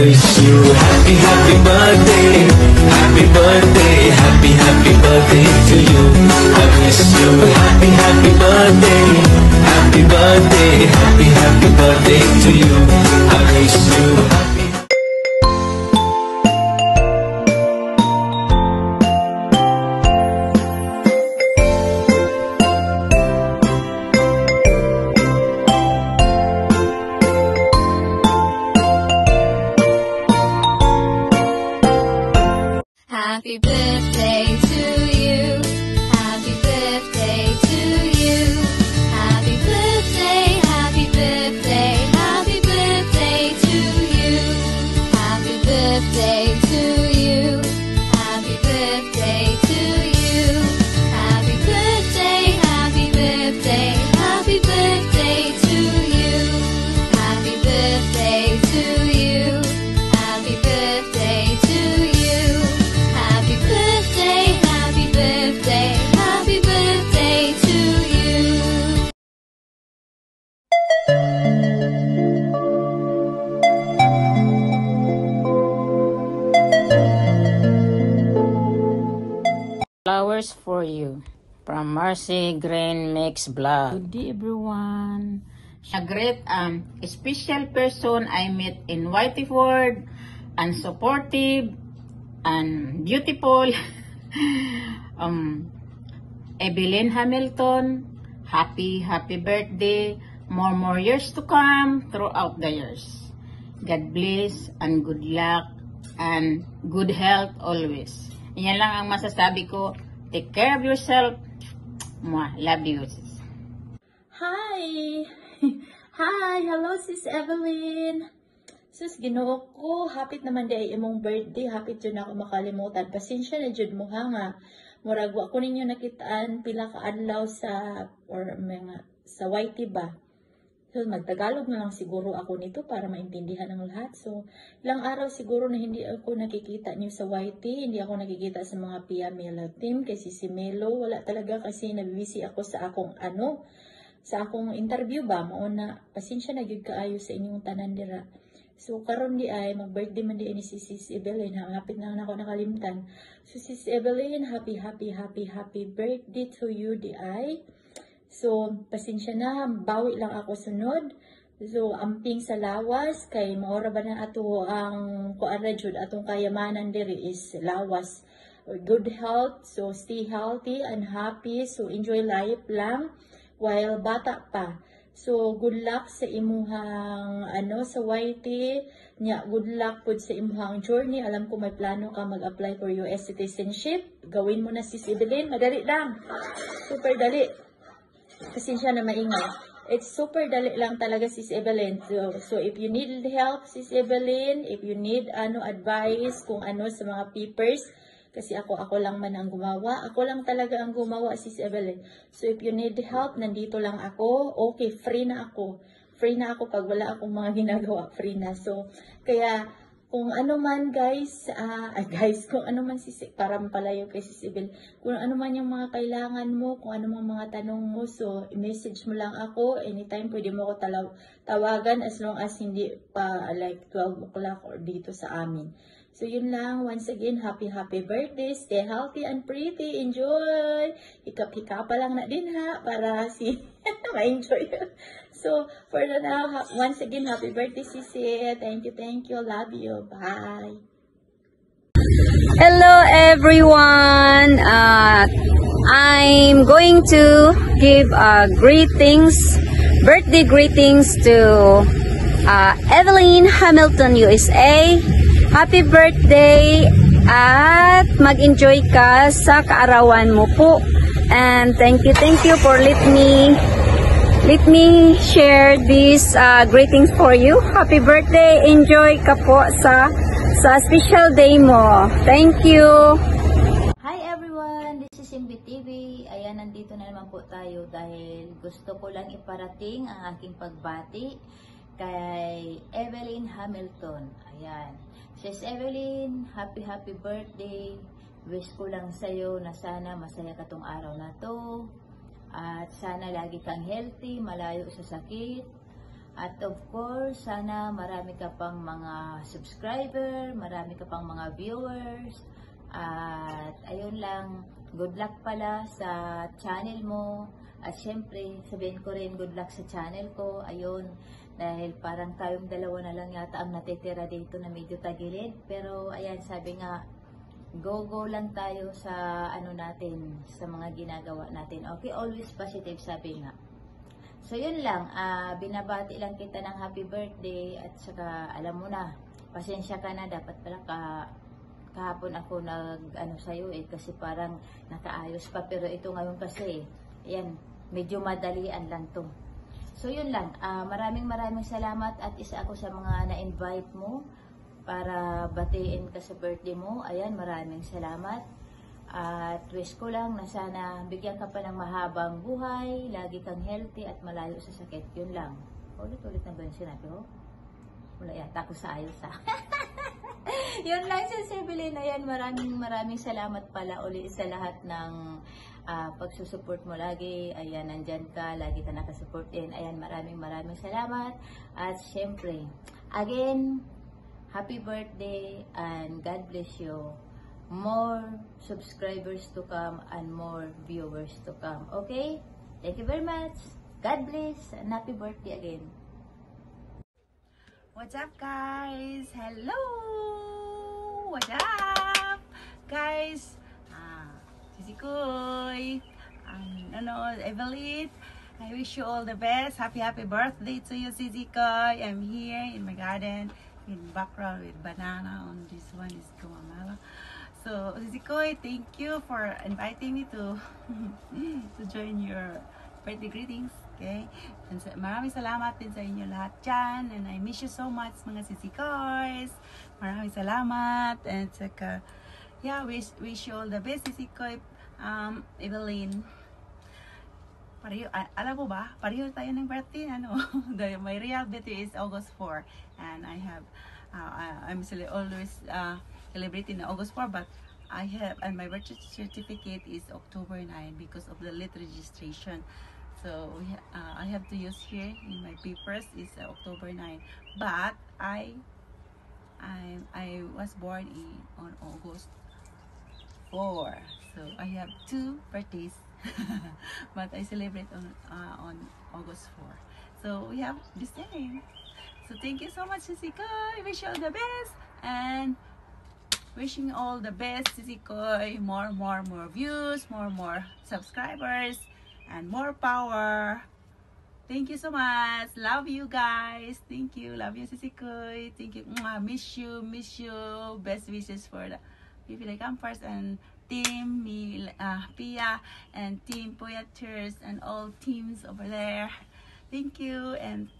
wish you happy, happy birthday. Happy birthday, happy birthday to you. I wish you happy, happy birthday. Happy birthday, happy birthday to you. I wish you happy. Happy birthday to you. Happy birthday to you. Happy birthday, happy birthday, happy birthday to you. Happy birthday to you. Happy birthday to you. Happy birthday, happy birthday, happy birthday to you. Happy birthday to you. Happy birthday to you. Happy birthday, happy birthday, happy birthday to you. Flowers for you from Marcy Green Mix Vlog. Good day everyone. A great special person I met in Whiteford, and supportive and beautiful Evelyn Hamilton. Happy birthday. More years to come throughout the years. God bless and good luck and good health always. Yan lang ang masasabi ko. Take care of yourself. Mwah. Love you. Hi! Hi! Hello, Sis Evelyn! Sus, Ginoo ko, hapit naman di imong birthday, hapit yun ako makalimutan. Pasensya na jud mo nga. Murag wa ko ninyo nakitaan pila ka adlaw sa sa YT ba. So magtagalog na lang siguro ako nito para maintindihan ng lahat. So ilang araw siguro na hindi ako nakikita niyo sa YT, hindi ako nakikita sa mga Pia Melo team kasi si Melo wala talaga kasi nabibisi ako sa akong sa akong interview ba. Mauna, pasensya na gyud kaayo sa inyong tanan dira. So, karon di ay, mag-birthday man di ni si Sis Evelyn. Hapit na ako nakalimtan. So, Sis Evelyn, happy birthday to you di ay. So, pasensya na, bawi lang ako sunod. So, amping sa lawas, kay maora ba na ato ang kuara jud atong kayamanan diri is lawas. Good health, so stay healthy and happy. So, enjoy life lang while bata pa. So, good luck sa imuhang sa YT. Nya, good luck po sa imuhang journey. Alam ko may plano ka mag-apply for US citizenship. Gawin mo na, Sis Evelyn. Madali lang. Super dali. Pasensya na maingay. It's super dali lang talaga, Sis Evelyn. So if you need help, Sis Evelyn, if you need advice kung sa mga papers, kasi ako lang man ang gumawa. Ako lang talaga ang gumawa, Sis Evelyn. So, if you need help, nandito lang ako. Okay, free na ako. Free na ako pag wala akong mga ginagawa. Free na. So, kaya, kung ano man, guys, kung ano man, para mapalayo kay Sis Evelyn, kung ano man yung mga kailangan mo, kung ano man mga tanong mo, so, i-message mo lang ako. Anytime, pwede mo ako tawagan as long as hindi pa like 12 o'clock or dito sa amin. So, yun lang. Once again, happy birthday. Stay healthy and pretty. Enjoy! Hikap-hikap pa lang na din ha, para ma-enjoy. So, for now, once again, happy birthday, Sisi. Thank you. Love you. Bye! Hello, everyone! I'm going to give birthday greetings to Evelyn Hamilton, USA. Happy birthday at mag-enjoy ka sa kaarawan mo po. And thank you for let me share these greetings for you. Happy birthday. Enjoy ka po sa special day mo. Thank you. Hi everyone, this is Simbi TV. Ayan, nandito na naman po tayo dahil gusto ko lang iparating ang aking pagbati kay Evelyn Hamilton. Ayan. Sis Evelyn, happy birthday. Wish ko lang sa'yo na sana masaya ka tong araw na to. At sana lagi kang healthy, malayo sa sakit. At of course, sana marami ka pang mga subscriber, marami ka pang mga viewers. At ayun lang, good luck pala sa channel mo. At syempre, sabihin ko rin good luck sa channel ko. Ayun, dahil parang tayong dalawa na lang yata ang natitira dito na medyo tagilid. Pero ayan, sabi nga, go lang tayo sa ano natin, sa mga ginagawa natin. Okay, always positive, sabi nga. So yun lang, binabati lang kita ng happy birthday at saka alam mo na, pasensya ka na, dapat pala kahapon ako nag sa'yo kasi parang nakaayos pa, pero ito ngayon kasi, yan, medyo madalian lang to. So yun lang, maraming salamat at isa ako sa mga na-invite mo para batiin ka sa birthday mo. Ayan, maraming salamat. At wish ko lang na sana bigyan ka pa ng mahabang buhay, lagi kang healthy at malayo sa sakit. Yun lang. Ulit-ulit na ba yung sinabi ko? Wala yata ako sa ayos Yun lang si Evelyn. Ayan, maraming salamat pala uli sa lahat ng pagsusupport mo lagi. Ayan, nandyan ka, lagi ka nakasupport din. Ayan, maraming salamat. At syempre, again, happy birthday and God bless you. More subscribers to come and more viewers to come. Okay? Thank you very much. God bless and happy birthday again. What's up, guys? Hello! What's up? Guys, Sisi Koy, Evelyn, I wish you all the best. Happy birthday to you, Sisi Koy. I'm here in my garden in background with banana on this one is Guamala. So, Sisi Koy, thank you for inviting me to join your birthday greetings. Okay? And maraming salamat din sa inyo lahat dyan. And I miss you so much, mga Sisi Koys. Maraming salamat. And saka, yeah, wish you all the best, Sisi Koy. Evelyn. Pareho, alam mo ba? Pareho tayo ng birthday, my real birthday is August 4. And I have, I'm always celebrating August 4, but I have, and my birth certificate is October 9 because of the late registration. So I have to use here in my papers is October 9. But I was born on August 4. So I have 2 birthdays, but I celebrate on August 4. So we have the same. So thank you so much, Sisi Koy. Wish you all the best and wishing all the best, Sisi Koy. More views, more subscribers, and more power. Thank you so much. Love you guys. Thank you. Love you, Sisi Koy. Thank you. Miss you. Best wishes for the Pipilay Campers and team Pia and team Poyaters and all teams over there. Thank you. And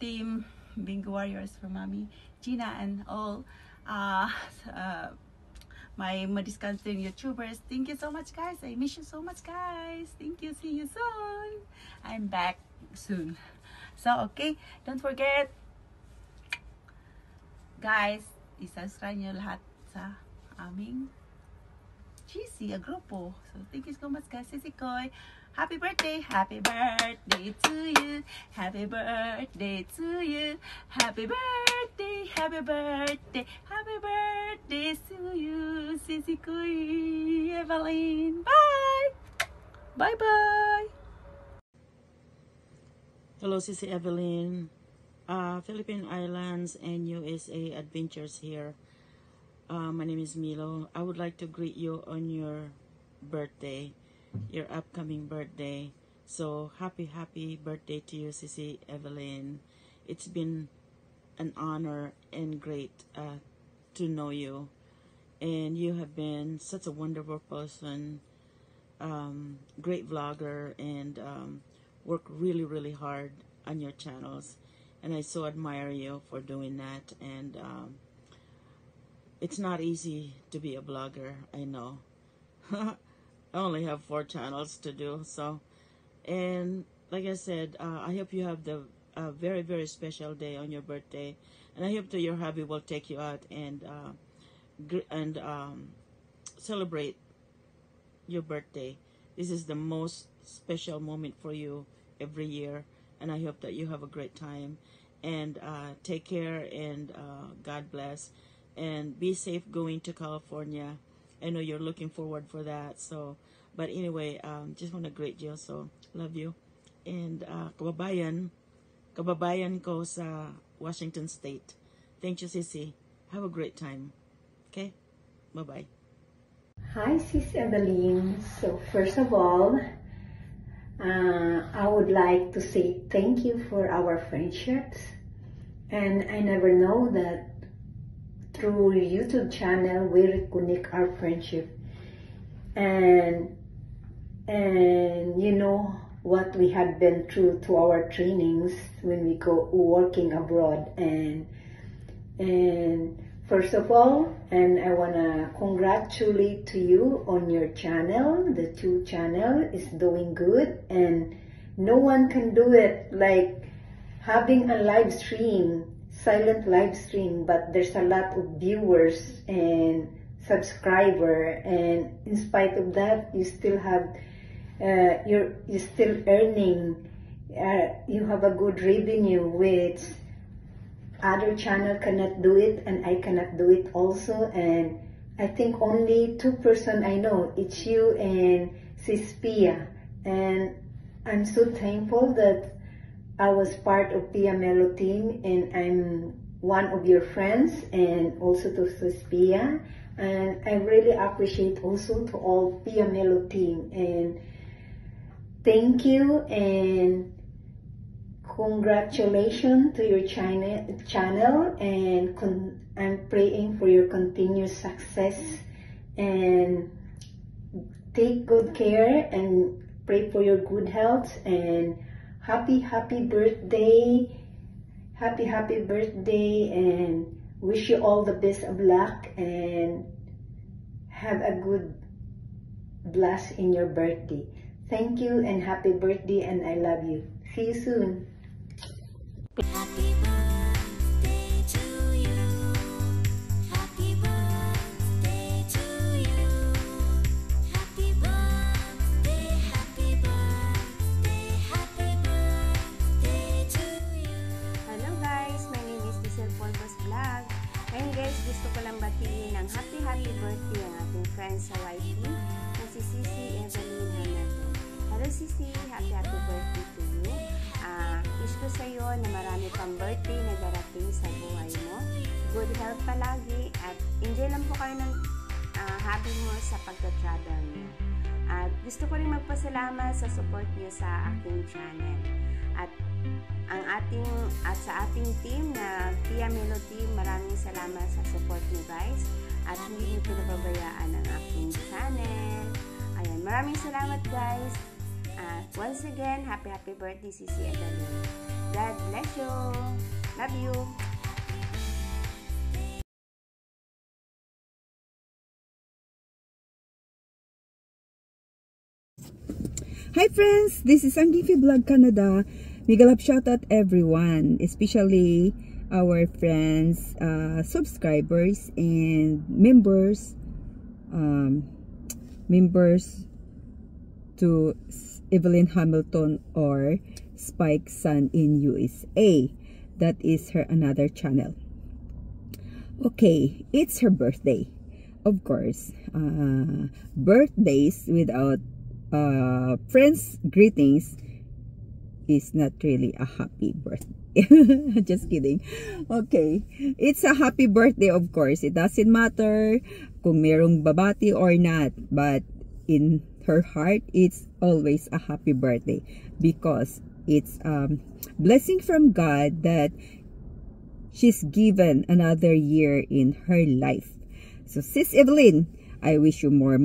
team Bingo Warriors for Mommy Gina and all my discounting YouTubers. Thank you so much, guys. I miss you so much, guys. Thank you. See you soon. I'm back soon. So, okay. Don't forget, guys, isubscribe nyo lahat sa aming GC, grupo. So, thank you so much, guys. Sisi Koy. Happy birthday to you. Happy birthday to you. Happy birthday to you, Sisi Koy, Evelyn. Bye. Hello, Sisi Evelyn. Philippine Islands and USA Adventures here. My name is Milo. I would like to greet you on your birthday, your upcoming birthday. So happy birthday to you, Sisi Evelyn. It's been an honor and great to know you, and you have been such a wonderful person, great vlogger, and work really hard on your channels, and I so admire you for doing that. And it's not easy to be a blogger, I know. I only have 4 channels to do, so, and like I said, I hope you have the very special day on your birthday, and I hope that your hubby will take you out and celebrate your birthday. This is the most special moment for you every year, and I hope that you have a great time. And take care, and God bless, and be safe going to California. I know you're looking forward for that. So, but anyway, just want to greet you. So, love you. And kababayan ko sa Washington State. Thank you, Sissy. Have a great time. Okay? Bye-bye. Hi, Sis Evelyn. So first of all, I would like to say thank you for our friendships. And I never know that through YouTube channel we reconnect our friendship. And you know what we had been through to our trainings when we go working abroad. And first of all, and I wanna congratulate to you on your channel. The YouTube channel is doing good, and no one can do it like having a live stream, silent live stream, but there's a lot of viewers and subscriber, and in spite of that, you still have you're still earning. You have a good revenue, which other channel cannot do it, and I cannot do it also. And I think only 2 person I know, it's you and Sis Pia. And I'm so thankful that I was part of Pia Melo team, and I'm one of your friends, and also to Sis Pia. And I really appreciate also to all Pia Melo team, and thank you and congratulations to your channel, and I'm praying for your continued success, and take good care and pray for your good health, and happy birthday, happy birthday, and wish you all the best of luck, and have a good blast in your birthday. Thank you and happy birthday, and I love you. See you soon. Happy birthday to you. Happy birthday to you. Happy birthday, happy birthday, happy birthday to you. Hello guys, my name is Diesel Polvos Vlog. Ngayon guys, gusto ko lang batiin ng happy birthday ang ating friends sa YT na si Sissy Evelyn Hamilton. Hello Sissy, happy birthday to you. Wish ko sa iyo na marami pang birthday na darating sa buhay mo. Good health palagi, at enjoy lang po kayo ng hobby mo sa pagta-travel mo. At gusto ko rin magpasalamat sa support niyo sa aking channel. At sa ating team na Pia Melo team, maraming salamat sa support niyo guys. At hindi niyo pinababayaan ang aking channel. Ayan, maraming salamat guys. Once again, happy birthday, Sissy Evelyn. God bless you. Love you. Hi friends, this is Angifi Vlog Canada. Migalap shoutout everyone, especially our friends, subscribers and members to Evelyn Hamilton or Spike Sun in USA. That is her another channel. Okay, it's her birthday. Of course, birthdays without friends greetings is not really a happy birthday. Just kidding. Okay, it's a happy birthday, of course. It doesn't matter kung merong babati or not, but in her heart, it's always a happy birthday, because it's blessing from God that she's given another year in her life. So Sis Evelyn, I wish you more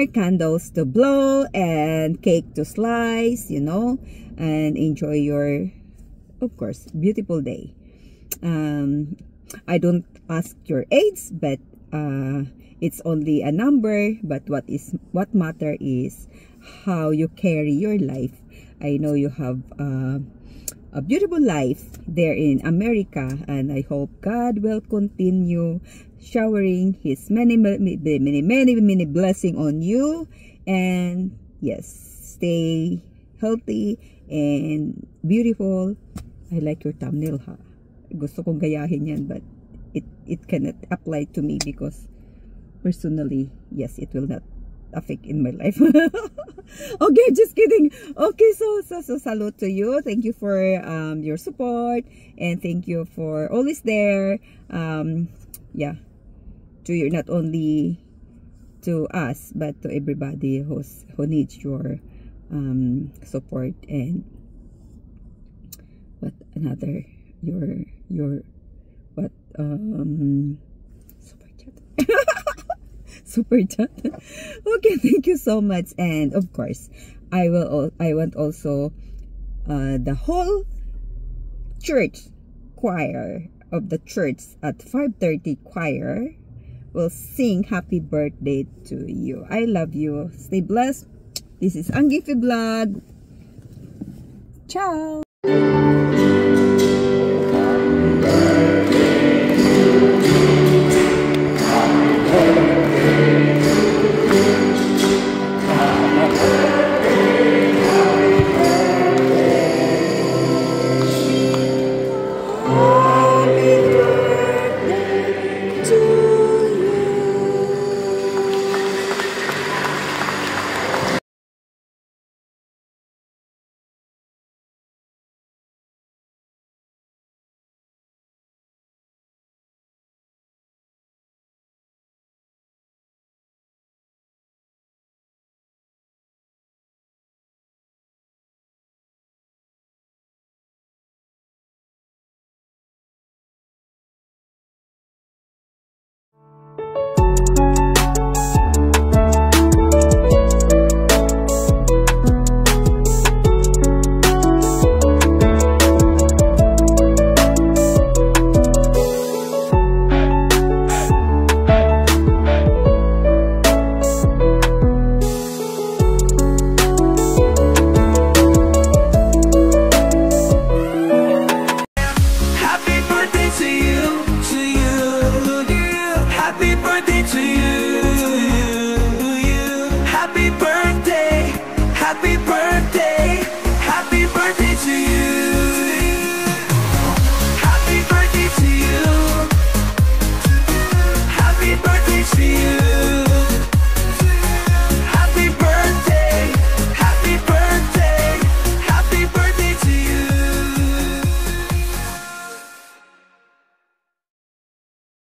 candles to blow and cake to slice, you know, and enjoy your, of course, beautiful day. I don't ask your age, but it's only a number, but what matter is how you carry your life. I know you have a beautiful life there in America, and I hope God will continue showering his many blessing on you. And yes, stay healthy and beautiful. I like your thumbnail, ha. Gusto kong gayahin yan, but it cannot apply to me because personally, yes, it will not affect in my life. Okay, just kidding. Okay, so salute to you. Thank you for your support, and thank you for always there. Yeah, to you, not only to us but to everybody who needs your support. And what another your what super chat. Super chat. Okay, thank you so much. And of course, I want also the whole church choir of the church at 5:30 choir will sing happy birthday to you. I love you. Stay blessed. This is Ang Giffy Vlog. Ciao.